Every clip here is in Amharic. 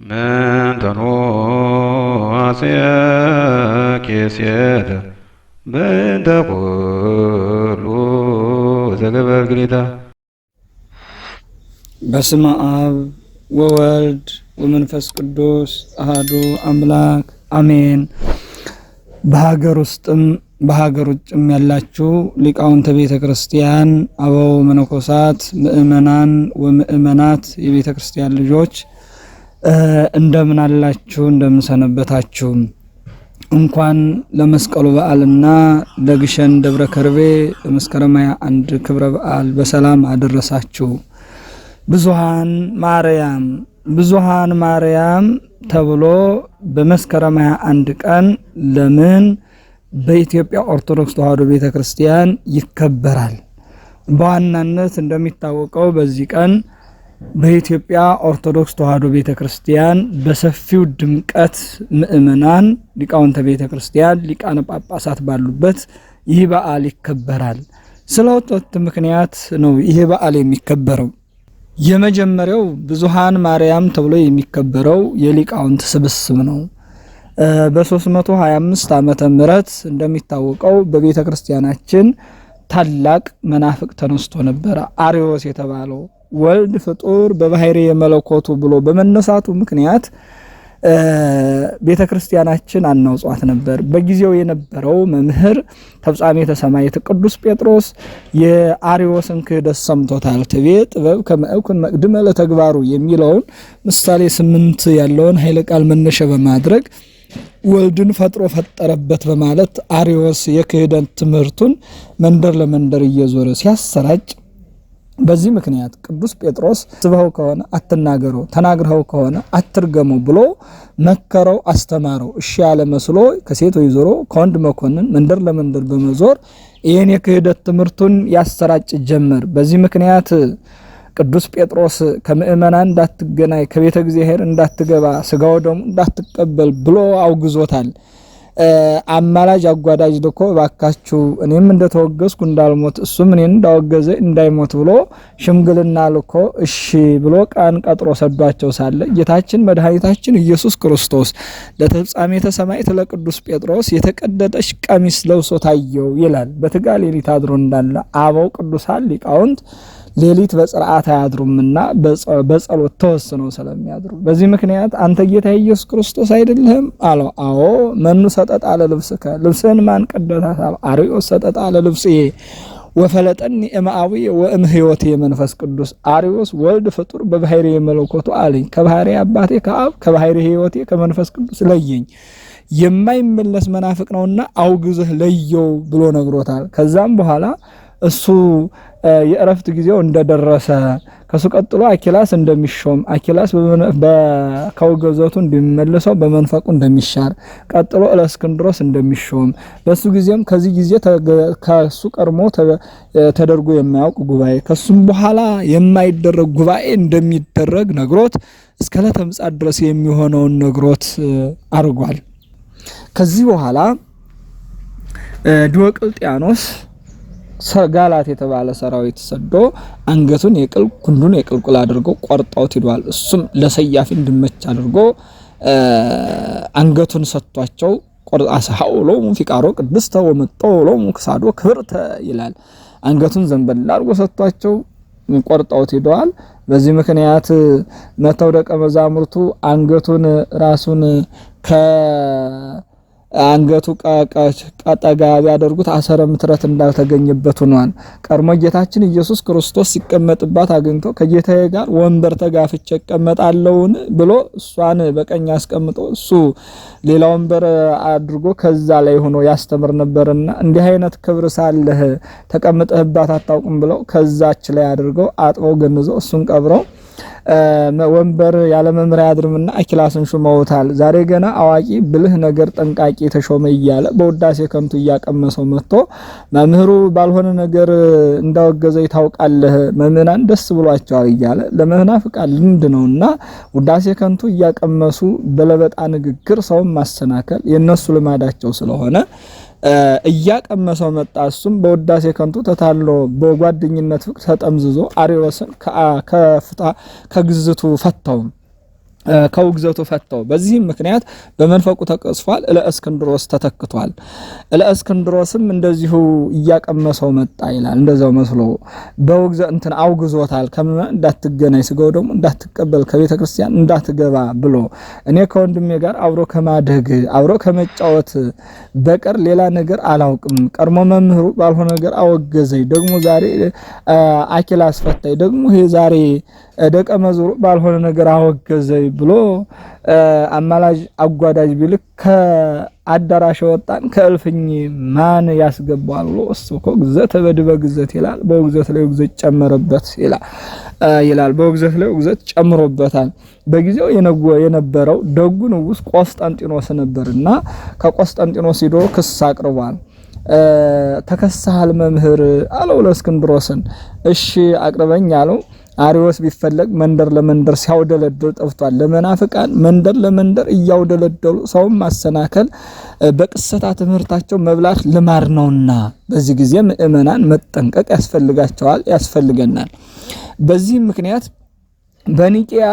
መንተኖ አስያኬሴተ በእንተ ኩሉ ዘገበር ግዴታ። በስመ አብ ወወልድ ወመንፈስ ቅዱስ አሐዱ አምላክ አሜን። በሀገር ውስጥም በሀገር ውጭም ያላችሁ ሊቃውንተ ቤተ ክርስቲያን፣ አበው መነኮሳት፣ ምእመናን ወምእመናት የቤተ ክርስቲያን ልጆች እንደምን አላችሁ? እንደምን ሰነበታችሁ? እንኳን ለመስቀሉ በዓልና ለግሸን ደብረ ከርቤ ለመስከረም 21 ክብረ በዓል በሰላም አደረሳችሁ። ብዙሃን ማርያም ተብሎ በመስከረም 21 ቀን ለምን በኢትዮጵያ ኦርቶዶክስ ተዋሕዶ ቤተክርስቲያን ይከበራል? በዋናነት እንደሚታወቀው በዚህ ቀን በኢትዮጵያ ኦርቶዶክስ ተዋሕዶ ቤተክርስቲያን በሰፊው ድምቀት ምእመናን፣ ሊቃውንተ ቤተክርስቲያን፣ ሊቃነ ጳጳሳት ባሉበት ይህ በዓል ይከበራል። ስለ ሁለት ምክንያት ነው ይህ በዓል የሚከበረው። የመጀመሪያው ብዙሃን ማርያም ተብሎ የሚከበረው የሊቃውንት ስብስብ ነው። በ325 ዓመተ ምህረት እንደሚታወቀው በቤተ ክርስቲያናችን ታላቅ መናፍቅ ተነስቶ ነበረ። አርዮስ የተባለው ወልድ ፍጡር በባህሪ የመለኮቱ ብሎ በመነሳቱ ምክንያት ቤተ ክርስቲያናችን አናውጧት ነበር። በጊዜው የነበረው መምህር ተፍጻሜተ ሰማዕት ቅዱስ ጴጥሮስ የአርዮስን ክህደት ሰምቶታል። ትቤ ጥበብ ከመእኩን መቅድመ ለተግባሩ የሚለውን ምሳሌ 8 ያለውን ኃይለ ቃል መነሻ በማድረግ ወልድን ፈጥሮ ፈጠረበት በማለት አርዮስ የክህደት ትምህርቱን መንደር ለመንደር እየዞረ ሲያሰራጭ፣ በዚህ ምክንያት ቅዱስ ጴጥሮስ ስበው ከሆነ አትናገረው፣ ተናግረው ከሆነ አትርገመው ብሎ መከረው፣ አስተማረው። እሺ ያለ መስሎ ከሴቶች ዞሮ ከወንድ መኮንን መንደር ለመንደር በመዞር ይህን የክህደት ትምህርቱን ያሰራጭ ጀመር። በዚህ ምክንያት ቅዱስ ጴጥሮስ ከምእመናን እንዳትገናኝ፣ ከቤተ እግዚአብሔር እንዳትገባ፣ ስጋው ደሙ እንዳትቀበል ብሎ አውግዞታል። አማላጅ አጓዳጅ ልኮ ባካችሁ እኔም እንደተወገዝኩ እንዳልሞት እሱም እኔን እንዳወገዘ እንዳይሞት ብሎ ሽምግልና ልኮ እሺ ብሎ ቀን ቀጥሮ ሰዷቸው ሳለ ጌታችን መድኃኒታችን ኢየሱስ ክርስቶስ ለተፍጻሜተ ሰማዕት ለቅዱስ ጴጥሮስ የተቀደደች ቀሚስ ለብሶ ታየው ይላል። በትጋ ሌሊት አድሮ እንዳለ አበው ቅዱሳን ሊቃውንት ሌሊት በጽርዓት አያድሩምና በጸሎት ተወስነው ስለሚያድሩ በዚህ ምክንያት አንተ ጌታ ኢየሱስ ክርስቶስ አይደለህም አለው። አዎ። መኑ ሰጠጣ ለልብስከ ልብስህን ማን ቀደዳት አለው። አርዮስ ሰጠጣ ለልብስዬ ወፈለጠኒ እምአዊ ወእም ሕይወቴ መንፈስ ቅዱስ። አርዮስ ወልድ ፍጡር በባህሪ የመለኮቱ አለኝ፣ ከባህሪ አባቴ ከአብ ከባህሪ ሕይወቴ ከመንፈስ ቅዱስ ለየኝ፣ የማይመለስ መናፍቅ ነውና አውግዝህ ለየው ብሎ ነግሮታል። ከዛም በኋላ እሱ የእረፍት ጊዜው እንደደረሰ ከሱ ቀጥሎ አኪላስ እንደሚሾም፣ አኪላስ ከውገዘቱ እንደሚመለሰው በመንፈቁ እንደሚሻር፣ ቀጥሎ እለእስክንድሮስ እንደሚሾም፣ በሱ ጊዜም ከዚህ ጊዜ ከሱ ቀድሞ ተደርጎ የማያውቅ ጉባኤ ከሱም በኋላ የማይደረግ ጉባኤ እንደሚደረግ ነግሮት እስከ ዕለተ ምጽአት ድረስ የሚሆነውን ነግሮት አርጓል። ከዚህ በኋላ ዲዮቅልጥያኖስ ጋላት የተባለ ሰራዊት ሰዶ አንገቱን የቅል ክንዱን የቅልቁል አድርገው ቆርጠውት ሄዷል። እሱም ለሰያፍ እንዲመች አድርጎ አንገቱን ሰጥቷቸው ቆርጣሳውሎም ፊቃሮ ቅድስተ ወመጣውሎም ክሳዶ ክብርተ ይላል። አንገቱን ዘንበል አድርጎ ሰጥቷቸው ቆርጠውት ሄዷል። በዚህ ምክንያት መተው ደቀ መዛሙርቱ አንገቱን ራሱን አንገቱ ቀጠጋ ቢያደርጉት አሰረ ምትረት እንዳልተገኘበት ሆኗል። ቀድሞ ጌታችን ኢየሱስ ክርስቶስ ሲቀመጥባት አግኝቶ ከጌታዬ ጋር ወንበር ተጋፍቼ እቀመጣለሁን ብሎ እሷን በቀኝ አስቀምጦ እሱ ሌላ ወንበር አድርጎ ከዛ ላይ ሆኖ ያስተምር ነበርና እንዲህ አይነት ክብር ሳለህ ተቀምጠህባት አታውቅም ብለው ከዛች ላይ አድርገው አጥበው ገንዘው እሱን ቀብረው ወንበር ያለ መምሪያ አድርምና አኪላስን ሹመውታል። ዛሬ ገና አዋቂ ብልህ ነገር ጠንቃቂ ተሾመ እያለ በውዳሴ ከንቱ እያቀመሰው መጥቶ መምህሩ ባልሆነ ነገር እንዳወገዘ ይታውቃለህ፣ መምህራን ደስ ብሏቸዋል እያለ ለመናፍቃን ልምድ ነውና ውዳሴ ከንቱ እያቀመሱ በለበጣ ንግግር ሰውን ማሰናከል የነሱ ልማዳቸው ስለሆነ እያቀመሰው መጣ። እሱም በውዳሴ ከንቱ ተታሎ በጓደኝነት ፍቅር ተጠምዝዞ አርዮስን ከግዝቱ ፈታው። ከውግዘቱ ፈተው። በዚህም ምክንያት በመንፈቁ ተቀስፏል። ለእስክንድሮስ ተተክቷል። ለእስክንድሮስም እንደዚሁ እያቀመሰው መጣ ይላል። እንደዛው መስሎ በውግዘት እንትን አውግዞታል። ከምዕመናን እንዳትገናኝ፣ ስጋው ደግሞ እንዳትቀበል፣ ከቤተ ክርስቲያን እንዳትገባ ብሎ እኔ ከወንድሜ ጋር አብሮ ከማደግ አብሮ ከመጫወት በቀር ሌላ ነገር አላውቅም። ቀድሞ መምህሩ ባልሆነ ነገር አወገዘኝ፣ ደግሞ ዛሬ አኪል አስፈታኝ፣ ደግሞ ይሄ ዛሬ ደቀ መዝሙሩ ባልሆነ ነገር አወገዘኝ ብሎ አማላጅ አጓዳጅ ቢልክ ከአዳራሽ ወጣን ከእልፍኝ ማን ያስገባዋል ብሎ እሱ እኮ ግዘት በድበ ግዘት ይላል። በውግዘት ላይ ውግዘት ጨመረበት ይላል። በውግዘት ላይ ውግዘት ጨምሮበታል። በጊዜው የነበረው ደጉ ንጉስ ቆስጠንጢኖስ ነበርና ከቆስጠንጢኖስ ሄዶ ክስ አቅርቧል። ተከሳሃል መምህር አለው ለእስክንድሮስን። እሺ አቅርበኝ አለው። አሪዮስ ቢፈለግ መንደር ለመንደር ሲያውደለደል ጠፍቷል። ለመናፍቃን መንደር ለመንደር እያውደለደሉ ሰውም ማሰናከል በቅሰታ ትምህርታቸው መብላት ልማድ ነውና በዚህ ጊዜ ምእመናን መጠንቀቅ ያስፈልገናል። በዚህ ምክንያት በኒቂያ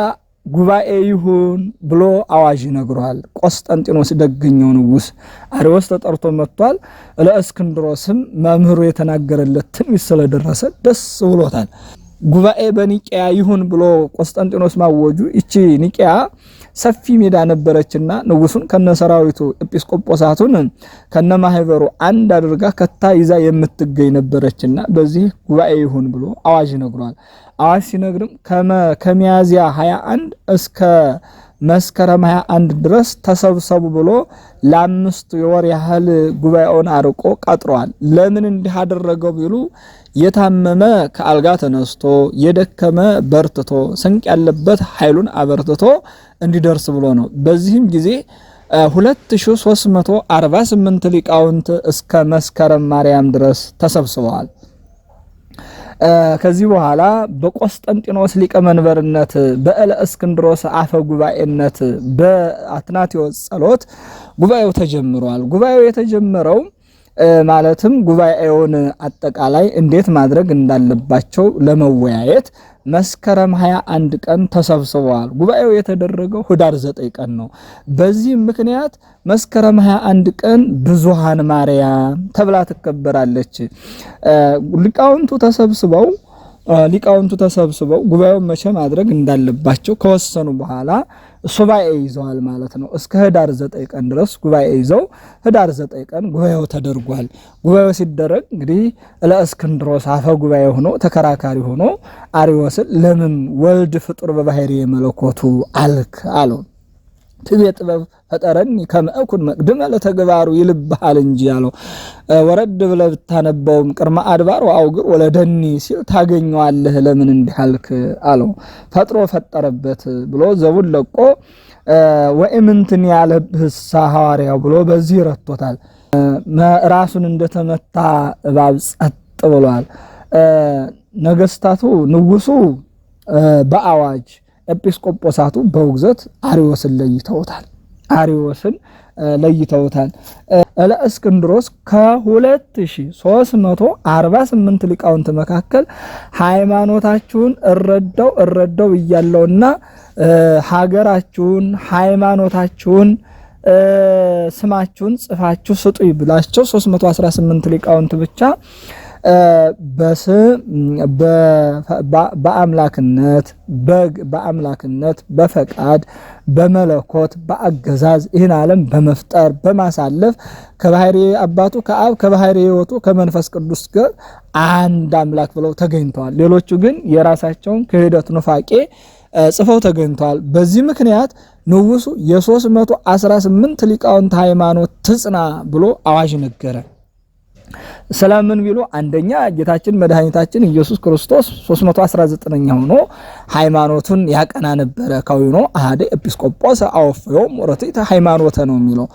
ጉባኤ ይሁን ብሎ አዋጅ ነግሯል። ቆስጠንጢኖስ ደግኛው ንጉስ አሪዮስ ተጠርቶ መጥቷል። ለእስክንድሮስም መምህሩ የተናገረለት ትንቢት ስለደረሰ ደስ ብሎታል። ጉባኤ በኒቂያ ይሁን ብሎ ቆስጠንጢኖስ ማወጁ እቺ ኒቂያ ሰፊ ሜዳ ነበረችና ንጉሱን ከነሰራዊቱ ኤጲስቆጶሳቱን ከነማህበሩ አንድ አድርጋ ከታ ይዛ የምትገኝ ነበረችና በዚህ ጉባኤ ይሁን ብሎ አዋጅ ነግሯል። አዋጅ ሲነግርም ከሚያዝያ 21 እስከ መስከረም 21 ድረስ ተሰብሰቡ ብሎ ለአምስት ወር ያህል ጉባኤውን አርቆ ቀጥሯል። ለምን እንዲህ አደረገው ቢሉ የታመመ ከአልጋ ተነስቶ የደከመ በርትቶ ስንቅ ያለበት ኃይሉን አበርትቶ እንዲደርስ ብሎ ነው። በዚህም ጊዜ 2348 ሊቃውንት እስከ መስከረም ማርያም ድረስ ተሰብስበዋል። ከዚህ በኋላ በቆስጠንጢኖስ ሊቀ መንበርነት በእስክንድሮስ አፈ ጉባኤነት በአትናቴዎስ ጸሎት ጉባኤው ተጀምሯል። ጉባኤው የተጀመረው ማለትም ጉባኤውን አጠቃላይ እንዴት ማድረግ እንዳለባቸው ለመወያየት መስከረም 21 ቀን ተሰብስበዋል። ጉባኤው የተደረገው ህዳር 9 ቀን ነው። በዚህ ምክንያት መስከረም 21 ቀን ብዙሃን ማርያም ተብላ ትከበራለች። ሊቃውንቱ ተሰብስበው ጉባኤውን መቼ ማድረግ እንዳለባቸው ከወሰኑ በኋላ ሱባኤ ይዘዋል ማለት ነው። እስከ ህዳር 9 ቀን ድረስ ጉባኤ ይዘው ህዳር 9 ቀን ጉባኤው ተደርጓል። ጉባኤው ሲደረግ እንግዲህ ለእስክንድሮስ አፈ ጉባኤ ሆኖ ተከራካሪ ሆኖ አሪዮስን ለምን ወልድ ፍጡር በባህሪ መለኮቱ አልክ አለው። ትቤ ጥበብ ፈጠረኒ ከመእኩን መቅድመ ለተግባሩ ይልብሃል እንጂ አለው። ወረድ ብለህ ብታነበውም ቅድመ አድባር ወአውግር ወለደኒ ሲል ታገኘዋለህ። ለምን እንዲህ አልክ አለው። ፈጥሮ ፈጠረበት ብሎ ዘቡን ለቆ ወእምንትን ያለብህሳ ሐዋርያው ብሎ በዚህ ረቶታል። ራሱን እንደተመታ እባብ ጸጥ ብሏል። ነገስታቱ ንጉሱ በአዋጅ ኤጲስቆጶሳቱ በውግዘት አሪዮስን ለይተውታል። ለእስክንድሮስ ከ2348 ሊቃውንት መካከል ሃይማኖታችሁን እረዳው እያለውና ሀገራችሁን ሃይማኖታችሁን ስማችሁን ጽፋችሁ ስጡ ይብላቸው 318 ሊቃውንት ብቻ በአምላክነት በፈቃድ በመለኮት በአገዛዝ ይህን ዓለም በመፍጠር በማሳለፍ ከባህሪ አባቱ ከአብ ከባህሪ ሕይወቱ ከመንፈስ ቅዱስ ጋር አንድ አምላክ ብለው ተገኝተዋል። ሌሎቹ ግን የራሳቸውን ክህደት ኑፋቄ ጽፈው ተገኝተዋል። በዚህ ምክንያት ንጉሱ የ318 ሊቃውንት ሃይማኖት ትጽና ብሎ አዋጅ ነገረ። ሰላምን ቢሉ አንደኛ ጌታችን መድኃኒታችን ኢየሱስ ክርስቶስ 319ኛ ሆኖ ሃይማኖቱን ያቀና ነበረ። ካውኖ አሐደ ኤጲስቆጶስ አወፍዮም ወረቲተ ሃይማኖተ ነው የሚለው።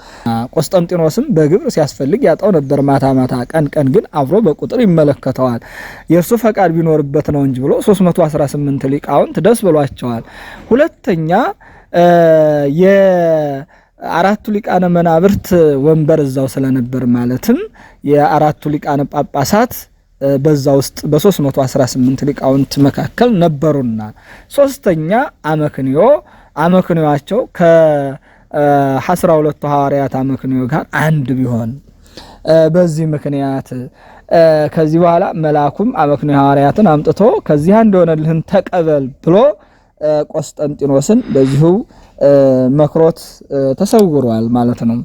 ቆስጠንጢኖስም በግብር ሲያስፈልግ ያጣው ነበር ማታ ማታ፣ ቀን ቀን ግን አብሮ በቁጥር ይመለከተዋል። የእሱ ፈቃድ ቢኖርበት ነው እንጂ ብሎ 318 ሊቃውንት ደስ ብሏቸዋል። ሁለተኛ አራቱ ሊቃነ መናብርት ወንበር እዛው ስለነበር ማለትም የአራቱ ሊቃነ ጳጳሳት በዛ ውስጥ በ318 ሊቃውንት መካከል ነበሩና። ሶስተኛ አመክንዮ አመክንዮአቸው ከ12ቱ ሐዋርያት አመክንዮ ጋር አንድ ቢሆን በዚህ ምክንያት ከዚህ በኋላ መልአኩም አመክንዮ ሐዋርያትን አምጥቶ ከዚህ አንድ ሆነልህን ተቀበል ብሎ ቆስጠንጢኖስን በዚሁ መክሮት ተሰውሯል ማለት ነው።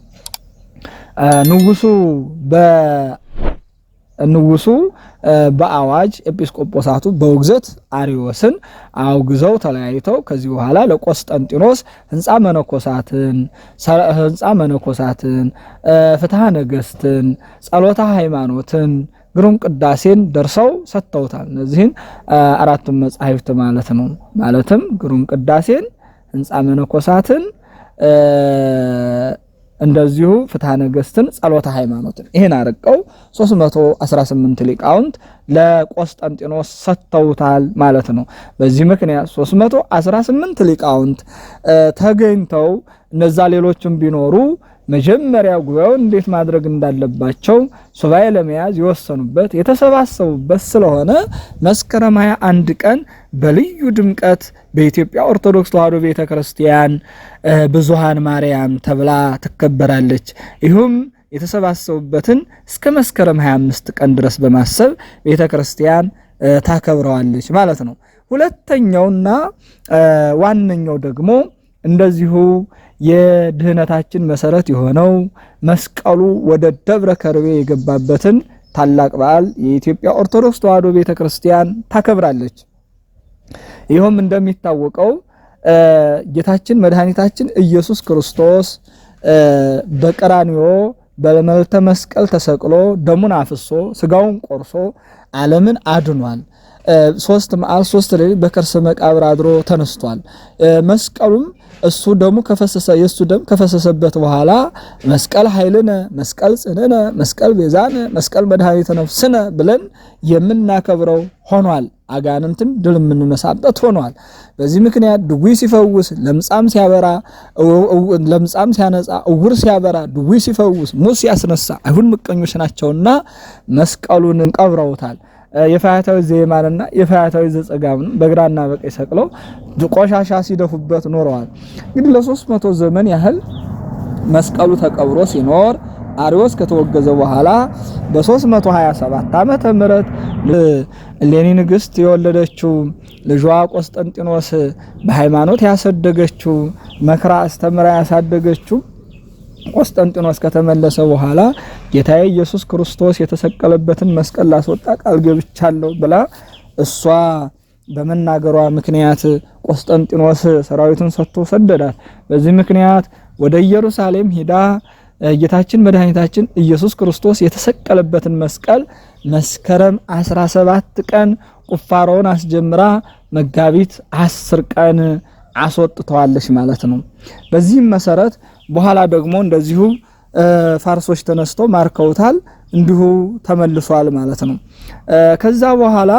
ንጉሱ በአዋጅ ኤጲስቆጶሳቱ በውግዘት አርዮስን አውግዘው ተለያይተው ከዚህ በኋላ ለቆስጠንጢኖስ ህንፃ መነኮሳትን ፍትሐ ነገስትን ጸሎታ ሃይማኖትን ግሩም ቅዳሴን ደርሰው ሰጥተውታል። እነዚህን አራቱን መጻሕፍት ማለት ነው። ማለትም ግሩም ቅዳሴን፣ ህንፃ መነኮሳትን፣ እንደዚሁ ፍትሐ ነገስትን፣ ጸሎተ ሃይማኖትን ይሄን አርቀው 318 ሊቃውንት ለቆስጠንጢኖስ ሰጥተውታል ማለት ነው። በዚህ ምክንያት 318 ሊቃውንት ተገኝተው እነዛ ሌሎችም ቢኖሩ መጀመሪያ ጉባኤውን እንዴት ማድረግ እንዳለባቸው ሱባኤ ለመያዝ የወሰኑበት የተሰባሰቡበት ስለሆነ መስከረም 21 ቀን በልዩ ድምቀት በኢትዮጵያ ኦርቶዶክስ ተዋሕዶ ቤተክርስቲያን ብዙኃን ማርያም ተብላ ትከበራለች። ይሁም የተሰባሰቡበትን እስከ መስከረም 25 ቀን ድረስ በማሰብ ቤተክርስቲያን ታከብረዋለች ማለት ነው። ሁለተኛውና ዋነኛው ደግሞ እንደዚሁ የድህነታችን መሰረት የሆነው መስቀሉ ወደ ደብረ ከርቤ የገባበትን ታላቅ በዓል የኢትዮጵያ ኦርቶዶክስ ተዋሕዶ ቤተክርስቲያን ታከብራለች። ይህም እንደሚታወቀው ጌታችን መድኃኒታችን ኢየሱስ ክርስቶስ በቀራንዮ በመልዕልተ መስቀል ተሰቅሎ ደሙን አፍሶ ስጋውን ቆርሶ ዓለምን አድኗል። 3 መዓልት 3 ሌሊት በከርሰ መቃብር አድሮ ተነስቷል። መስቀሉም እሱ ደሙ ከፈሰሰ የሱ ደም ከፈሰሰበት በኋላ መስቀል ኃይልነ፣ መስቀል ጽንዕነ፣ መስቀል ቤዛነ፣ መስቀል መድኃኒተ ነፍስነ ብለን የምናከብረው ሆኗል። አጋንንትን ድል የምንነሳበት ሆኗል። በዚህ ምክንያት ድውይ ሲፈውስ፣ ለምጻም ሲያበራ፣ ለምጻም ሲያነጻ፣ እውር ሲያበራ፣ ድውይ ሲፈውስ፣ ሙት ሲያስነሳ አይሁድ ምቀኞች ናቸውና መስቀሉን ቀብረውታል። የፈያታዊ ዘየማንና የፈያታዊ ዘጸጋምን በግራና በቀኝ ሰቅለው ቆሻሻ ሲደፉበት ኖረዋል። እንግዲህ ለ300 ዘመን ያህል መስቀሉ ተቀብሮ ሲኖር አርዮስ ከተወገዘ በኋላ በ327 ዓመተ ምህረት እሌኒ ንግስት የወለደችው ልጇ ቆስጠንጢኖስ በሃይማኖት ያሳደገችው መክራ አስተምራ ያሳደገችው ቆስጠንጢኖስ ከተመለሰ በኋላ ጌታዬ ኢየሱስ ክርስቶስ የተሰቀለበትን መስቀል ላስወጣ ቃል ገብቻለሁ ብላ እሷ በመናገሯ ምክንያት ቆስጠንጢኖስ ሰራዊቱን ሰጥቶ ሰደዳት። በዚህ ምክንያት ወደ ኢየሩሳሌም ሄዳ ጌታችን መድኃኒታችን ኢየሱስ ክርስቶስ የተሰቀለበትን መስቀል መስከረም 17 ቀን ቁፋሮውን አስጀምራ መጋቢት 10 ቀን አስወጥተዋለች ማለት ነው። በዚህም መሰረት በኋላ ደግሞ እንደዚሁ ፋርሶች ተነስተው ማርከውታል፣ እንዲሁ ተመልሷል ማለት ነው። ከዛ በኋላ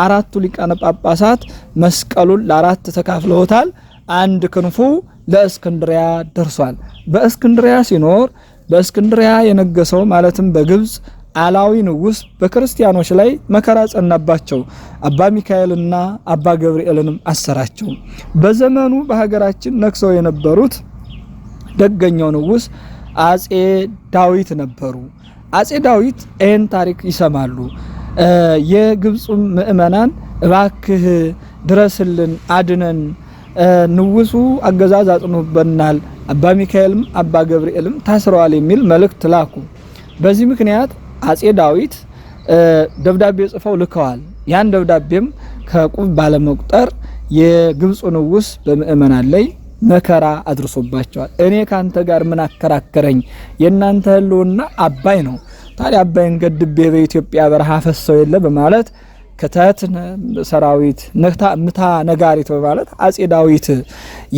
አራቱ ሊቃነ ጳጳሳት መስቀሉን ለአራት ተካፍለውታል። አንድ ክንፉ ለእስክንድሪያ ደርሷል። በእስክንድሪያ ሲኖር በእስክንድሪያ የነገሰው ማለትም በግብጽ አላዊ ንጉስ በክርስቲያኖች ላይ መከራ ጸናባቸው። አባ ሚካኤልና አባ ገብርኤልንም አሰራቸው። በዘመኑ በሀገራችን ነክሰው የነበሩት ደገኛው ንጉስ አጼ ዳዊት ነበሩ። አጼ ዳዊት ይህን ታሪክ ይሰማሉ። የግብጽ ምእመናን እባክህ ድረስልን፣ አድነን፣ ንጉሱ አገዛዝ አጽኑበናል፣ አባ ሚካኤልም አባ ገብርኤልም ታስረዋል የሚል መልእክት ላኩ። በዚህ ምክንያት አጼ ዳዊት ደብዳቤ ጽፈው ልከዋል። ያን ደብዳቤም ከቁብ ባለመቁጠር የግብጽ ንጉስ በምእመናን ላይ መከራ አድርሶባቸዋል። እኔ ካንተ ጋር ምን አከራከረኝ? የናንተ ህልውና አባይ ነው። ታዲያ አባይን ገድቤ በኢትዮጵያ በረሃ ፈሰው የለ በማለት ከተት ሰራዊት ምታ ነጋሪት በማለት አጼ ዳዊት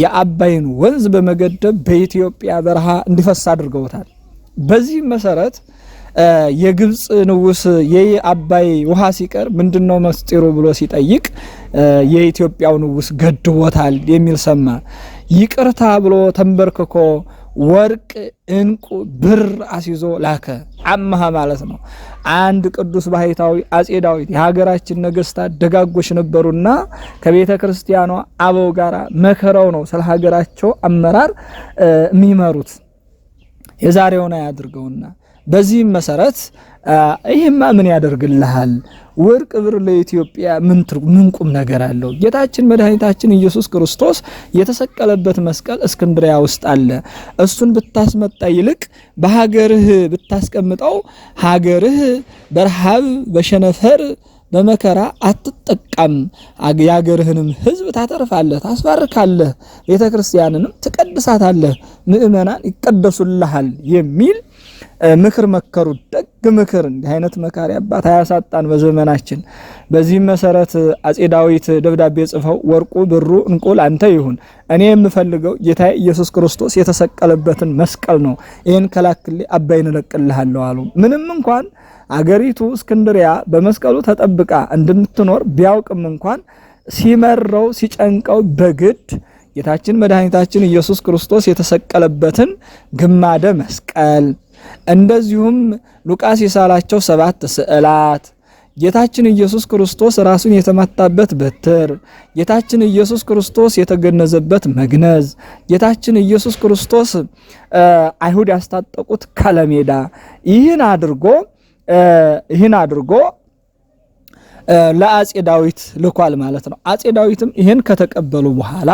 የአባይን ወንዝ በመገደብ በኢትዮጵያ በረሃ እንዲፈስ አድርገውታል። በዚህ መሰረት የግብጽ ንጉስ የአባይ ውሃ ሲቀር ምንድነው መስጢሩ ብሎ ሲጠይቅ የኢትዮጵያው ንጉስ ገድቦታል የሚል ሰማ። ይቅርታ ብሎ ተንበርክኮ ወርቅ፣ እንቁ፣ ብር አስይዞ ላከ። አመሃ ማለት ነው። አንድ ቅዱስ ባህታዊ አጼ ዳዊት የሀገራችን ነገስታት ደጋጎች ነበሩና ከቤተ ክርስቲያኗ አበው ጋራ መከረው ነው ስለ ሀገራቸው አመራር የሚመሩት። የዛሬውን አያድርገውና በዚህም መሰረት ይሄማ ምን ያደርግልሃል? ወርቅ ብር ለኢትዮጵያ ምን ቁም ነገር አለው? ጌታችን መድኃኒታችን ኢየሱስ ክርስቶስ የተሰቀለበት መስቀል እስክንድሪያ ውስጥ አለ። እሱን ብታስመጣ ይልቅ በሀገርህ ብታስቀምጠው ሀገርህ በረሃብ በሸነፈር በመከራ አትጠቃም። የሀገርህንም ሕዝብ ታተርፋለህ፣ ታስባርካለህ፣ ቤተ ክርስቲያንንም ትቀድሳታለህ፣ ምእመናን ይቀደሱልሃል የሚል ምክር መከሩ። ደግ ምክር። እንዲህ አይነት መካሪ አባት አያሳጣን በዘመናችን። በዚህም መሰረት አጼ ዳዊት ደብዳቤ ጽፈው ወርቁ ብሩ እንቁ ላንተ ይሁን፣ እኔ የምፈልገው ጌታ ኢየሱስ ክርስቶስ የተሰቀለበትን መስቀል ነው፣ ይህን ከላክልኝ አባይን እለቅልሃለሁ አሉ። ምንም እንኳን አገሪቱ እስክንድሪያ በመስቀሉ ተጠብቃ እንድትኖር ቢያውቅም እንኳን ሲመረው ሲጨንቀው በግድ ጌታችን መድኃኒታችን ኢየሱስ ክርስቶስ የተሰቀለበትን ግማደ መስቀል እንደዚሁም ሉቃስ የሳላቸው 7 ስዕላት ጌታችን ኢየሱስ ክርስቶስ ራሱን የተማታበት በትር፣ ጌታችን ኢየሱስ ክርስቶስ የተገነዘበት መግነዝ፣ ጌታችን ኢየሱስ ክርስቶስ አይሁድ ያስታጠቁት ከለሜዳ ይህን አድርጎ ለአጼ ዳዊት ልኳል ማለት ነው። አጼ ዳዊትም ይህን ከተቀበሉ በኋላ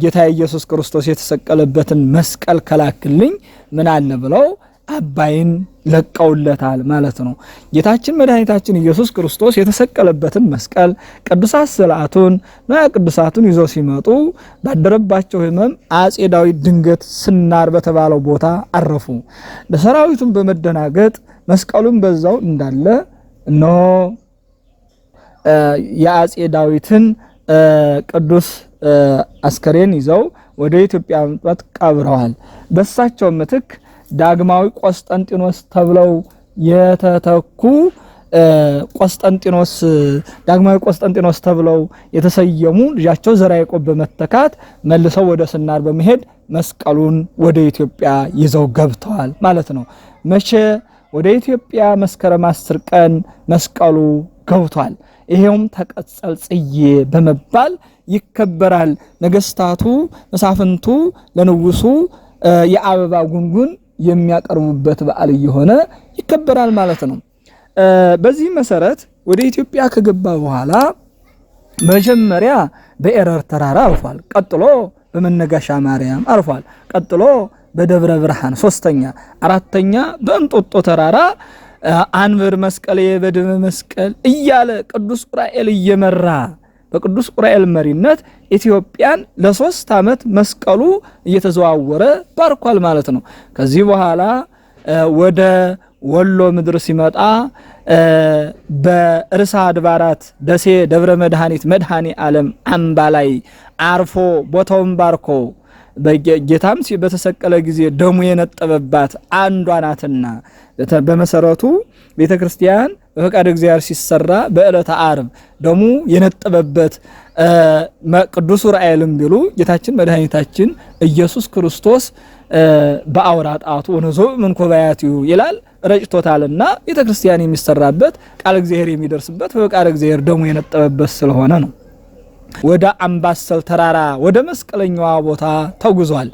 ጌታ ኢየሱስ ክርስቶስ የተሰቀለበትን መስቀል ከላክልኝ ምን አለ ብለው አባይን ለቀውለታል ማለት ነው። ጌታችን መድኃኒታችን ኢየሱስ ክርስቶስ የተሰቀለበትን መስቀል ቅዱሳት ስዕላቱን ቅዱሳቱን ይዘው ሲመጡ ባደረባቸው ሕመም አጼ ዳዊት ድንገት ስናር በተባለው ቦታ አረፉ። ለሰራዊቱም በመደናገጥ መስቀሉን በዛው እንዳለ እነሆ የአጼ ዳዊትን ቅዱስ አስከሬን ይዘው ወደ ኢትዮጵያ መጥተው ቀብረዋል። በሳቸው ምትክ ዳግማዊ ቆስጠንጢኖስ ተብለው የተተኩ ዳግማዊ ቆስጠንጢኖስ ተብለው የተሰየሙ ልጃቸው ዘርዓ ያዕቆብ በመተካት መልሰው ወደ ስናር በመሄድ መስቀሉን ወደ ኢትዮጵያ ይዘው ገብተዋል ማለት ነው። መቼ ወደ ኢትዮጵያ? መስከረም 10 ቀን መስቀሉ ገብቷል። ይሄውም ተቀጸል ጽዬ በመባል ይከበራል። ነገስታቱ መሳፍንቱ ለንጉሱ የአበባ ጉንጉን የሚያቀርቡበት በዓል እየሆነ ይከበራል ማለት ነው። በዚህ መሰረት ወደ ኢትዮጵያ ከገባ በኋላ መጀመሪያ በኤረር ተራራ አርፏል። ቀጥሎ በመነጋሻ ማርያም አርፏል። ቀጥሎ በደብረ ብርሃን፣ ሶስተኛ፣ አራተኛ በእንጦጦ ተራራ አንብር መስቀል በደመ መስቀል እያለ ቅዱስ ዑራኤል እየመራ በቅዱስ ዑራኤል መሪነት ኢትዮጵያን ለ3 ዓመት መስቀሉ እየተዘዋወረ ባርኳል ማለት ነው። ከዚህ በኋላ ወደ ወሎ ምድር ሲመጣ በርዕሰ አድባራት ደሴ ደብረ መድኃኒት መድኃኔ ዓለም አምባ ላይ አርፎ ቦታውን ባርኮ በጌታም በተሰቀለ ጊዜ ደሙ የነጠበባት አንዷ ናትና በመሰረቱ ቤተክርስቲያን በፈቃድ እግዚአብሔር ሲሰራ በዕለተ ዓርብ ደሙ የነጠበበት ቅዱስ ዑራኤልም ቢሉ ጌታችን መድኃኒታችን ኢየሱስ ክርስቶስ በአውራ ጣቱ ወነዞ መንኮባያቲው ይላል ረጭቶታልና ቤተክርስቲያን የሚሰራበት ቃል እግዚአብሔር የሚደርስበት በፈቃድ እግዚአብሔር ደሙ የነጠበበት ስለሆነ ነው። ወደ አምባሰል ተራራ ወደ መስቀለኛዋ ቦታ ተጉዟል።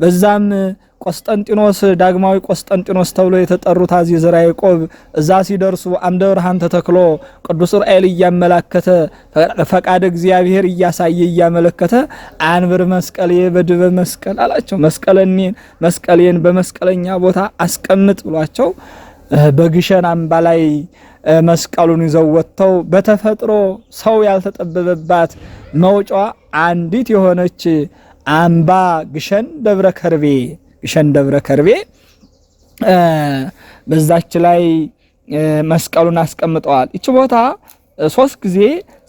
በዛም ቆስጠንጢኖስ ዳግማዊ ቆስጠንጢኖስ ተብሎ የተጠሩት አዚ ዘርዓ ያዕቆብ እዛ ሲደርሱ አምደ ብርሃን ተተክሎ ቅዱስ ዑራኤል እያመላከተ ፈቃድ እግዚአብሔር እያሳየ እያመለከተ አንብር መስቀል በድበ መስቀል አላቸው። መስቀሌን በመስቀለኛ ቦታ አስቀምጥ ብሏቸው በግሸን አምባ ላይ መስቀሉን ይዘው ወጥተው በተፈጥሮ ሰው ያልተጠበበባት መውጫዋ አንዲት የሆነች አምባ ግሸን ደብረ ከርቤ በዛች ላይ መስቀሉን አስቀምጠዋል። እቺ ቦታ 3 ጊዜ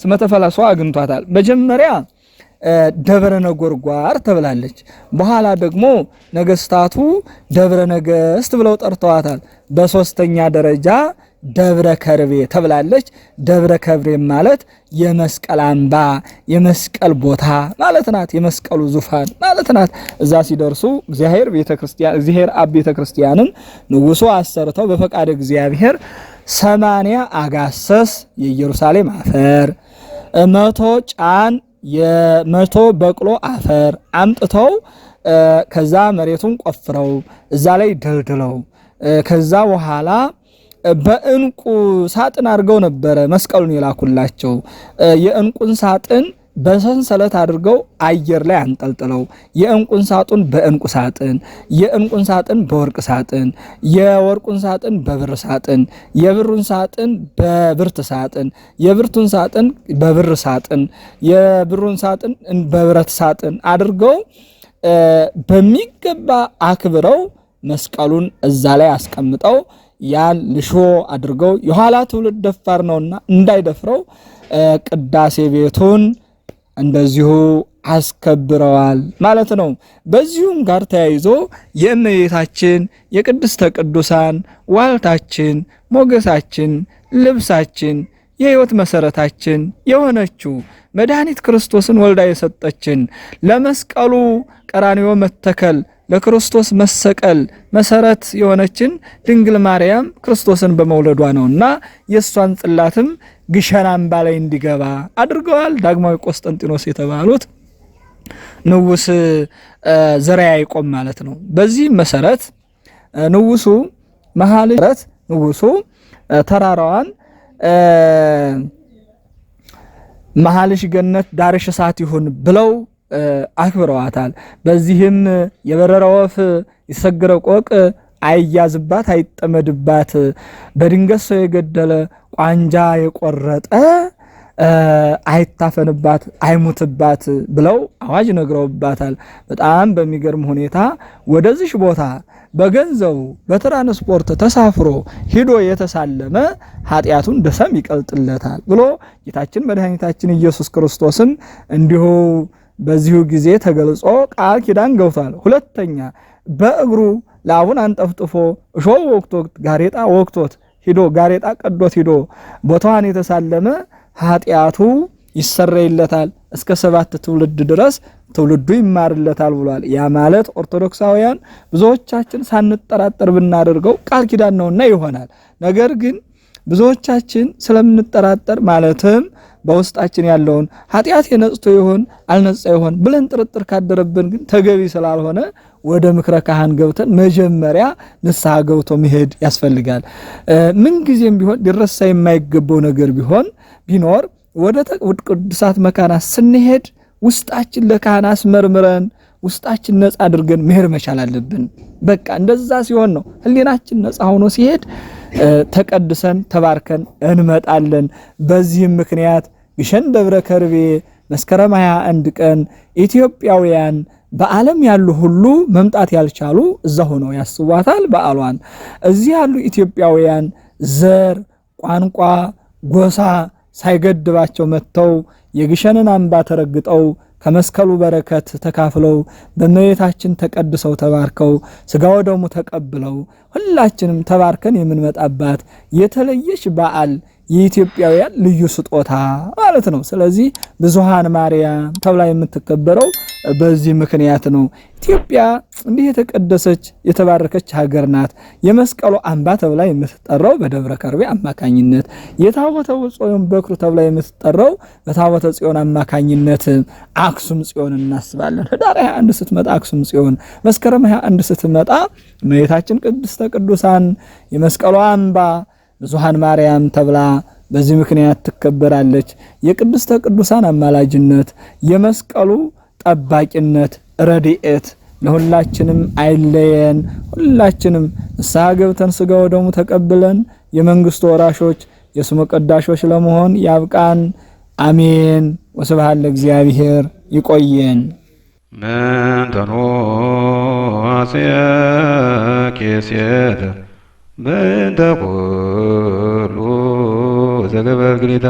ስመተፈላሷ አግኝቷታል። መጀመሪያ ደብረ ነጎርጓር ተብላለች። በኋላ ደግሞ ነገስታቱ ደብረ ነገስት ብለው ጠርተዋታል። በሶስተኛ ደረጃ ደብረ ከርቤ ተብላለች። ደብረ ከርቤ ማለት የመስቀል አምባ የመስቀል ቦታ ማለት ናት። የመስቀሉ ዙፋን ማለት ናት። እዛ ሲደርሱ እግዚአብሔር አብ ቤተክርስቲያንን ንጉሡ አሰርተው በፈቃድ እግዚአብሔር 80 አጋሰስ የኢየሩሳሌም አፈር 100 ጫን የ100 በቅሎ አፈር አምጥተው ከዛ መሬቱን ቆፍረው እዛ ላይ ደልድለው ከዛ በኋላ በእንቁ ሳጥን አድርገው ነበረ መስቀሉን የላኩላቸው። የእንቁን ሳጥን በሰንሰለት አድርገው አየር ላይ አንጠልጥለው የእንቁን ሳጥን በእንቁ ሳጥን፣ የእንቁን ሳጥን በወርቅ ሳጥን፣ የወርቁን ሳጥን በብር ሳጥን፣ የብሩን ሳጥን በብርት ሳጥን፣ የብርቱን ሳጥን በብር ሳጥን፣ የብሩን ሳጥን በብረት ሳጥን አድርገው በሚገባ አክብረው መስቀሉን እዛ ላይ አስቀምጠው ያን ልሾ አድርገው የኋላ ትውልድ ደፋር ነውና እንዳይደፍረው ቅዳሴ ቤቱን እንደዚሁ አስከብረዋል ማለት ነው። በዚሁም ጋር ተያይዞ የእመቤታችን የቅድስተ ቅዱሳን ዋልታችን፣ ሞገሳችን፣ ልብሳችን፣ የሕይወት መሰረታችን የሆነችው መድኃኒት ክርስቶስን ወልዳ የሰጠችን ለመስቀሉ ቀራንዮ መተከል ለክርስቶስ መሰቀል መሰረት የሆነችን ድንግል ማርያም ክርስቶስን በመውለዷ ነውና የሷን ጽላትም ግሸን አምባ ላይ እንዲገባ አድርገዋል። ዳግማዊ ቆስጠንጢኖስ የተባሉት ንጉሥ ዘርዓ ያዕቆብ ማለት ነው። በዚህ መሰረት ንጉሡ ተራራዋን መሃልሽ ገነት ዳርሽ እሳት ይሁን ብለው አክብረዋታል። በዚህም የበረረ ወፍ የሰገረ ቆቅ አይያዝባት አይጠመድባት፣ በድንገት ሰው የገደለ ቋንጃ የቆረጠ አይታፈንባት አይሙትባት ብለው አዋጅ ነግረውባታል። በጣም በሚገርም ሁኔታ ወደዚህ ቦታ በገንዘቡ በትራንስፖርት ተሳፍሮ ሂዶ የተሳለመ ኃጢአቱን ደሰም ይቀልጥለታል ብሎ ጌታችን መድኃኒታችን ኢየሱስ ክርስቶስም እንዲሁ በዚሁ ጊዜ ተገልጾ ቃል ኪዳን ገብቷል። ሁለተኛ በእግሩ ላቡን አንጠፍጥፎ እሾህ ወቅቶት ጋሬጣ ወቅቶት ሂዶ ጋሬጣ ቀዶት ሂዶ ቦታዋን የተሳለመ ኃጢአቱ ይሰረይለታል እስከ 7 ትውልድ ድረስ ትውልዱ ይማርለታል ብሏል። ያ ማለት ኦርቶዶክሳውያን ብዙዎቻችን ሳንጠራጠር ብናደርገው ቃል ኪዳን ነውና ይሆናል። ነገር ግን ብዙዎቻችን ስለምንጠራጠር ማለትም በውስጣችን ያለውን ኃጢአት የነጽቶ ይሆን አልነጻ ይሆን ብለን ጥርጥር ካደረብን ግን ተገቢ ስላልሆነ ወደ ምክረ ካህን ገብተን መጀመሪያ ንስሐ ገብቶ መሄድ ያስፈልጋል። ምን ጊዜም ቢሆን ሊረሳ የማይገባው ነገር ቢኖር ወደ ቅዱሳት መካናት ስንሄድ ውስጣችን ለካህን አስመርምረን ውስጣችን ነጻ አድርገን መሄድ መቻል አለብን። በቃ እንደዛ ሲሆን ነው ህሊናችን ነጻ ሆኖ ሲሄድ ተቀድሰን ተባርከን እንመጣለን። በዚህም ምክንያት ግሸን ደብረ ከርቤ መስከረም 21 ቀን ኢትዮጵያውያን በዓለም ያሉ ሁሉ መምጣት ያልቻሉ እዛ ሆነው ያስቧታል በዓሏን። እዚህ ያሉ ኢትዮጵያውያን ዘር፣ ቋንቋ፣ ጎሳ ሳይገድባቸው መጥተው የግሸንን አምባ ተረግጠው ከመስቀሉ በረከት ተካፍለው በእመቤታችን ተቀድሰው ተባርከው ስጋው ደሙ ተቀብለው ሁላችንም ተባርከን የምንመጣባት የተለየች በዓል የኢትዮጵያውያን ልዩ ስጦታ ማለት ነው። ስለዚህ ብዙሃን ማርያም ተብላ የምትከበረው በዚህ ምክንያት ነው። ኢትዮጵያ እንዲህ የተቀደሰች የተባረከች ሀገር ናት። የመስቀሉ አምባ ተብላ የምትጠራው በደብረ ከርቤ አማካኝነት፣ የታቦተ ጽዮን በክሩ ተብላ የምትጠራው በታቦተ ጽዮን አማካኝነት አክሱም ጽዮን እናስባለን። ህዳር 21 ስትመጣ አክሱም ጽዮን፣ መስከረም 21 ስትመጣ እመቤታችን ቅድስተ ቅዱሳን የመስቀሉ አምባ ብዙሃን ማርያም ተብላ በዚህ ምክንያት ትከበራለች። የቅድስተ ቅዱሳን አማላጅነት፣ የመስቀሉ ጠባቂነት፣ ረድኤት ለሁላችንም አይለየን። ሁላችንም ንስሐ ገብተን ስጋው ደሙ ተቀብለን የመንግስቱ ወራሾች የስሙ ቀዳሾች ለመሆን ያብቃን። አሜን። ወስብሐት ለእግዚአብሔር። ይቆየን። መንተኖ አስየ ኬስየተ በእንተ ኩሉ ዘገበ ግሊታ